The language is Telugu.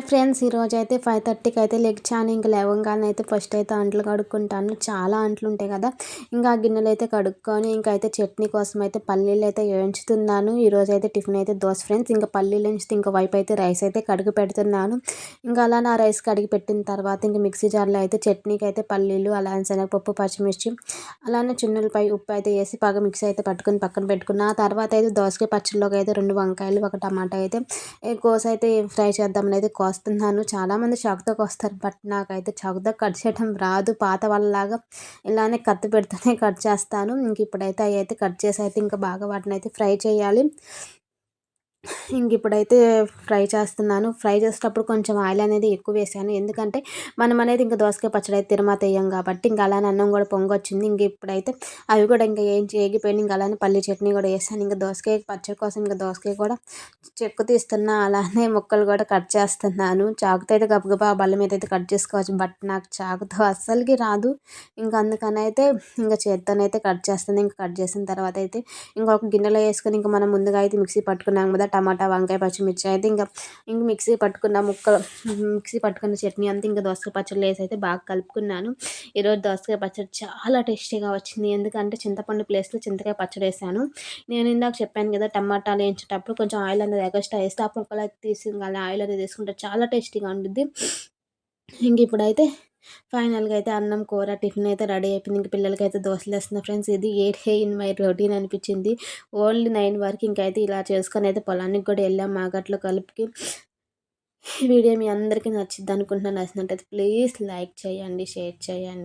ఫ్రెండ్స్, ఈరోజైతే 5:30కి అయితే లెగిచాను. ఇంక లేవంగానే అయితే ఫస్ట్ అయితే అంట్లు కడుక్కుంటాను. చాలా అంట్లు ఉంటాయి కదా. ఇంకా ఆ గిన్నెలు అయితే కడుక్కొని ఇంకైతే చట్నీ కోసం అయితే పల్లీలు అయితే వేయించుతున్నాను. ఈరోజైతే టిఫిన్ అయితే దోశ ఫ్రెండ్స్. ఇంకా పల్లీలు వేయించితే ఇంకో వైపు అయితే రైస్ అయితే కడిగి పెడుతున్నాను. ఇంకా అలా నా రైస్ కడిగి పెట్టిన తర్వాత ఇంక మిక్సీ జార్లో అయితే చట్నీకి అయితే పల్లీలు, అలానే శనగపప్పు, పచ్చిమిర్చి, అలానే చిన్నులపై ఉప్పు అయితే వేసి బాగా మిక్సీ అయితే పట్టుకొని పక్కన పెట్టుకున్న. ఆ తర్వాత అయితే దోసకాయ పచ్చడిలోకి అయితే 2 వంకాయలు, ఒక టమాటా అయితే కోస అయితే ఫ్రై చేద్దామని అయితే కోస్తున్నాను. చాలామంది చాకుతో కోస్తారు, బట్ నాకైతే చాకుతో కట్ చేయడం రాదు. పాత వాళ్ళలాగా ఇలానే కత్తి పెడుతూనే కట్ చేస్తాను. ఇంక ఇప్పుడైతే అవి అయితే కట్ చేసి అయితే ఇంకా బాగా వాటిని అయితే ఫ్రై చేయాలి. ఇప్పుడైతే ఫ్రై చేస్తున్నాను. ఫ్రై చేసేటప్పుడు కొంచెం ఆయిల్ అనేది ఎక్కువ వేసాను. ఎందుకంటే మనం అనేది ఇంకా దోసకాయ పచ్చడి అయితే తిరువాత వేయం కాబట్టి. ఇంకా అలానే అన్నం కూడా పొంగొచ్చింది. ఇప్పుడైతే అవి కూడా ఇంకా ఏగిపోయినాయి. ఇంకా అలానే పల్లి చట్నీ కూడా వేసాను. ఇంకా దోసకాయ పచ్చడి కోసం ఇంకా దోసకాయ కూడా చెక్కు తీస్తున్నా, అలానే ముక్కలు కూడా కట్ చేస్తున్నాను. చాకుతో అయితే గబగబా బల్ల మీద అయితే కట్ చేసుకోవచ్చు, బట్ నాకు చాకుతో అస్సలకి రాదు. ఇంకా అందుకని అయితే ఇంకా చేత్తోనైతే కట్ చేస్తాను. ఇంకా కట్ చేసిన తర్వాత అయితే ఇంకొక గిన్నెలో వేసుకొని ఇంకా మనం ముందుగా అయితే మిక్సీ పట్టుకున్నాం కదా, టమాటా, వంకాయ, పచ్చిమిర్చి అయితే ఇంక మిక్సీ పట్టుకున్న ముక్కలు, మిక్సీ పట్టుకున్న చట్నీ అంతా ఇంకా దోసకాయ పచ్చడిలో వేసి అయితే బాగా కలుపుకున్నాను. ఈరోజు దోసకాయ పచ్చడి చాలా టేస్టీగా వచ్చింది. ఎందుకంటే చింతపండు ప్లేస్లో చింతకాయ పచ్చడి వేసాను. నేను ఇందాక చెప్పాను కదా, టమాటాలు వేయించేటప్పుడు కొంచెం ఆయిల్ అనేది ఎగస్ట్రా వేస్తే ఆ ముక్కలు అయితే తీసి అలా ఆయిల్ అనేది తీసుకుంటే చాలా టేస్టీగా ఉంటుంది. ఇప్పుడైతే ఫైనల్గా అయితే అన్నం, కూర, టిఫిన్ అయితే రెడీ అయిపోయింది. ఇంక పిల్లలకైతే దోశలు వేస్తున్నా ఫ్రెండ్స్. ఇది ఏ డే ఇన్ మై రొటీన్ అనిపించింది. ఓన్లీ 9 వరకు ఇంకైతే ఇలా చేసుకొని అయితే పొలానికి కూడా వెళ్ళాం మాగట్లో కలుపుకి. వీడియో మీ అందరికీ నచ్చిద్ది అనుకుంటున్నాను. నచ్చినట్టయితే ప్లీజ్ లైక్ చేయండి, షేర్ చేయండి.